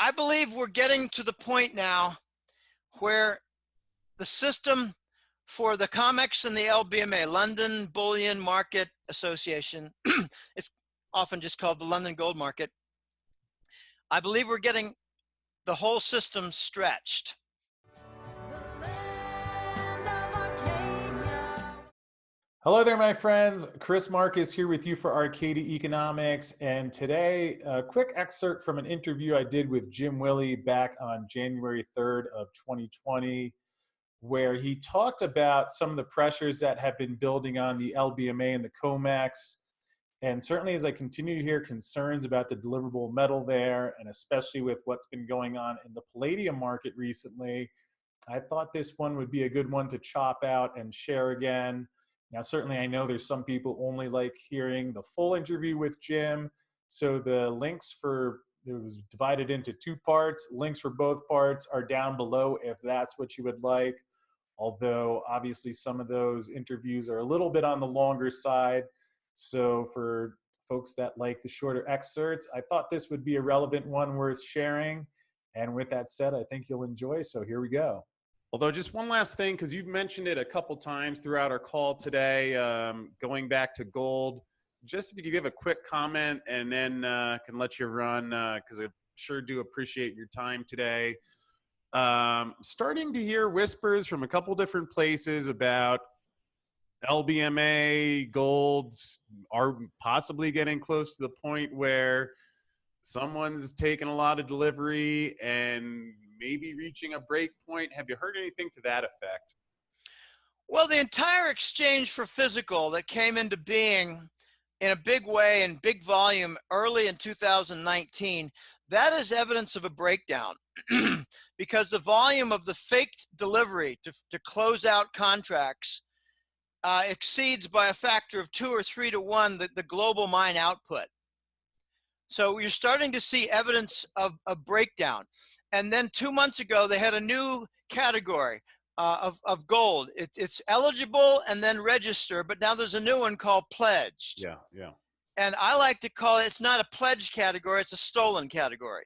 I believe we're getting to the point now where the system for the Comex and the LBMA, London Bullion Market Association, it's often just called the London Gold Market. I believe we're getting the whole system stretched. Hello there, my friends. Chris Marcus here with you for Arcadia Economics. And today, a quick excerpt from an interview I did with Jim Willie back on January 3rd of 2020, where he talked about some of the pressures that have been building on the LBMA and the Comex. And certainly as I continue to hear concerns about the deliverable metal there, and especially with what's been going on in the palladium market recently, I thought this one would be a good one to chop out and share again. Now, certainly I know there's some people only like hearing the full interview with Jim. So the links for, it was divided into two parts. Links for both parts are down below if that's what you would like. Although obviously some of those interviews are a little bit on the longer side. So for folks that like the shorter excerpts, I thought this would be a relevant one worth sharing. And with that said, I think you'll enjoy. So here we go. Although just one last thing, because you've mentioned it a couple times throughout our call today, going back to gold, just if you could give a quick comment and then can let you run, because I sure do appreciate your time today. Starting to hear whispers from a couple different places about LBMA golds are possibly getting close to the point where someone's taken a lot of delivery and maybe reaching a break point. Have you heard anything to that effect? Well, the entire exchange for physical that came into being in a big way and big volume early in 2019, that is evidence of a breakdown because the volume of the faked delivery to close out contracts exceeds by a factor of 2 or 3 to 1 the global mine output. So you're starting to see evidence of a breakdown. And then 2 months ago, they had a new category of gold. It's eligible and then register, but now there's a new one called pledged. Yeah, yeah. And I like to call it, it's not a pledged category, it's a stolen category.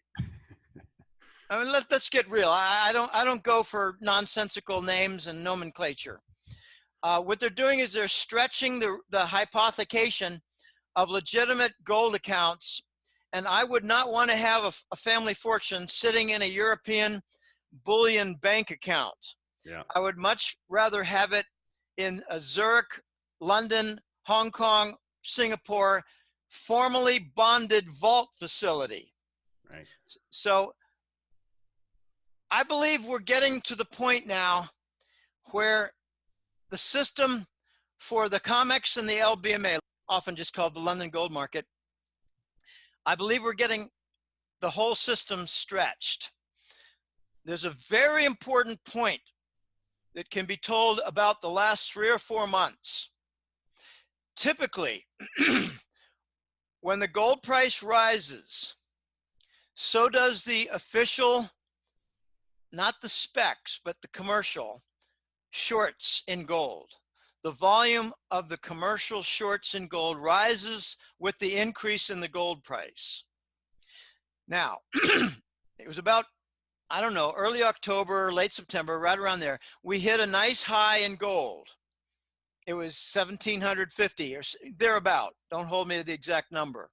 I mean, let's get real. I don't go for nonsensical names and nomenclature. What they're doing is they're stretching the hypothecation of legitimate gold accounts. And I would not want to have a family fortune sitting in a European bullion bank account. Yeah. I would much rather have it in a Zurich, London, Hong Kong, Singapore, formally bonded vault facility. Right. So I believe we're getting to the point now where the system for the Comex and the LBMA, often just called the London Gold Market, I believe we're getting the whole system stretched. There's a very important point that can be told about the last 3 or 4 months. Typically, when the gold price rises, so does the official, not the specs, but the commercial shorts in gold. The volume of the commercial shorts in gold rises with the increase in the gold price. Now, it was about, I don't know, early October, late September, right around there. We hit a nice high in gold. It was 1,750 or thereabout. Don't hold me to the exact number.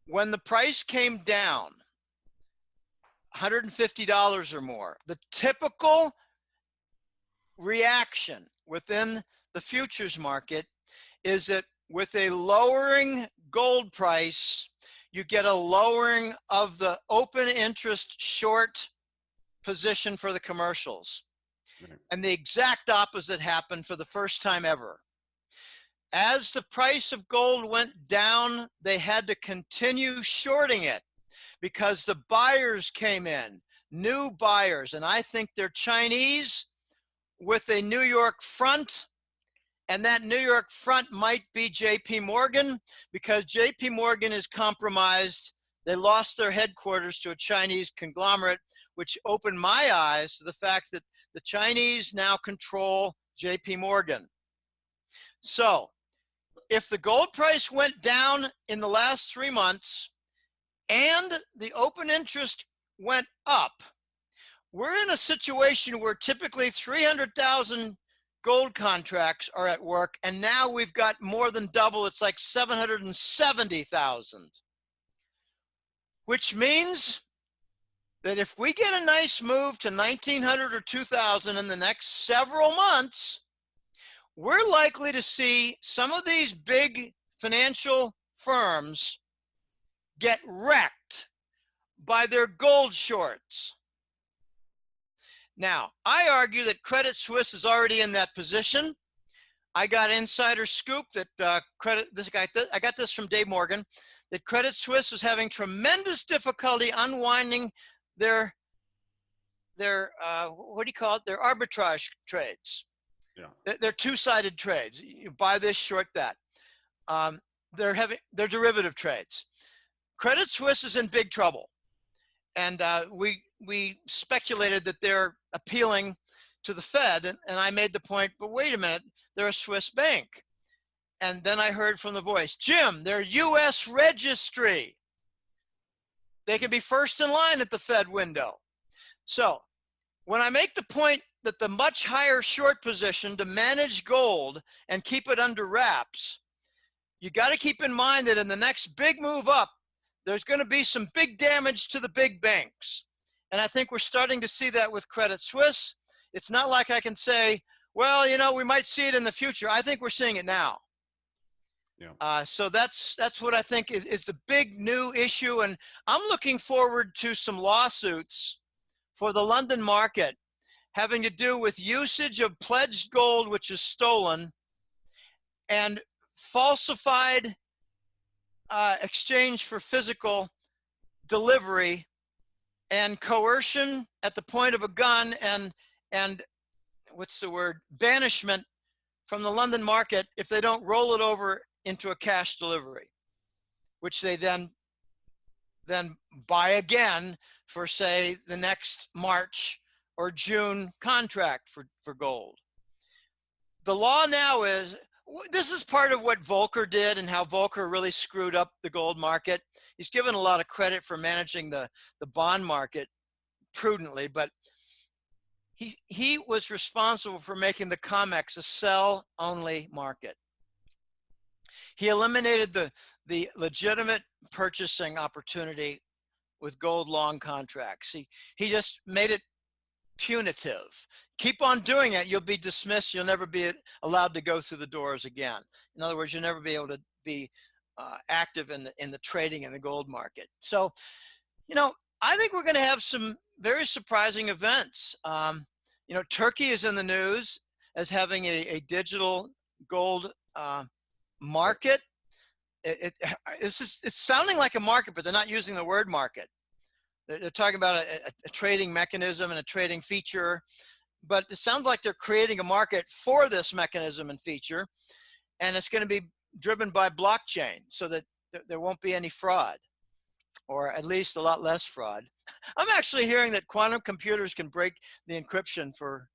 When the price came down, $150 or more, the typical reaction within the futures market is that with a lowering gold price, you get a lowering of the open interest short position for the commercials. Right. And the exact opposite happened for the first time ever. As the price of gold went down, they had to continue shorting it because the buyers came in, new buyers, and I think they're Chinese with a New York front, and that New York front might be JP Morgan because JP Morgan is compromised. They lost their headquarters to a Chinese conglomerate, which opened my eyes to the fact that the Chinese now control JP Morgan. So if the gold price went down in the last 3 months and the open interest went up, we're in a situation where typically 300,000 gold contracts are at work, and now we've got more than double. It's like 770,000, which means that if we get a nice move to 1900 or 2000 in the next several months, we're likely to see some of these big financial firms get wrecked by their gold shorts. Now, I argue that Credit Suisse is already in that position. I got insider scoop that I got this from Dave Morgan, that Credit Suisse is having tremendous difficulty unwinding their what do you call it? Their arbitrage trades. Yeah. They're two-sided trades. You buy this, short that. They're derivative trades. Credit Suisse is in big trouble. And we speculated that they're appealing to the Fed, and I made the point, but wait a minute, they're a Swiss bank. And then I heard from the voice, Jim, they're U.S. registry. They can be first in line at the Fed window. So when I make the point that the much higher short position to manage gold and keep it under wraps, you got to keep in mind that in the next big move up, there's going to be some big damage to the big banks. And I think we're starting to see that with Credit Suisse. It's not like I can say, well, you know, we might see it in the future. I think we're seeing it now. Yeah. So that's what I think is the big new issue. And I'm looking forward to some lawsuits for the London market having to do with usage of pledged gold, which is stolen, and falsified exchange for physical delivery, and coercion at the point of a gun, and what's the word, banishment from the London market if they don't roll it over into a cash delivery, which they then buy again for, say, the next March or June contract for gold. The law now is, this is part of what Volcker did and how Volcker really screwed up the gold market. He's given a lot of credit for managing the bond market prudently, but he was responsible for making the Comex a sell-only market. He eliminated the legitimate purchasing opportunity with gold long contracts. He just made it punitive. Keep on doing it, you'll be dismissed. You'll never be allowed to go through the doors again. In other words, you'll never be able to be active in the trading in the gold market. So, you know, I think we're going to have some very surprising events. You know, Turkey is in the news as having a digital gold market. It's sounding like a market, but they're not using the word market. They're talking about a trading mechanism and a trading feature, but it sounds like they're creating a market for this mechanism and feature, and it's going to be driven by blockchain so that there won't be any fraud, or at least a lot less fraud. I'm actually hearing that quantum computers can break the encryption for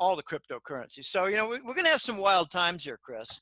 all the cryptocurrencies. So, you know, we're going to have some wild times here, Chris.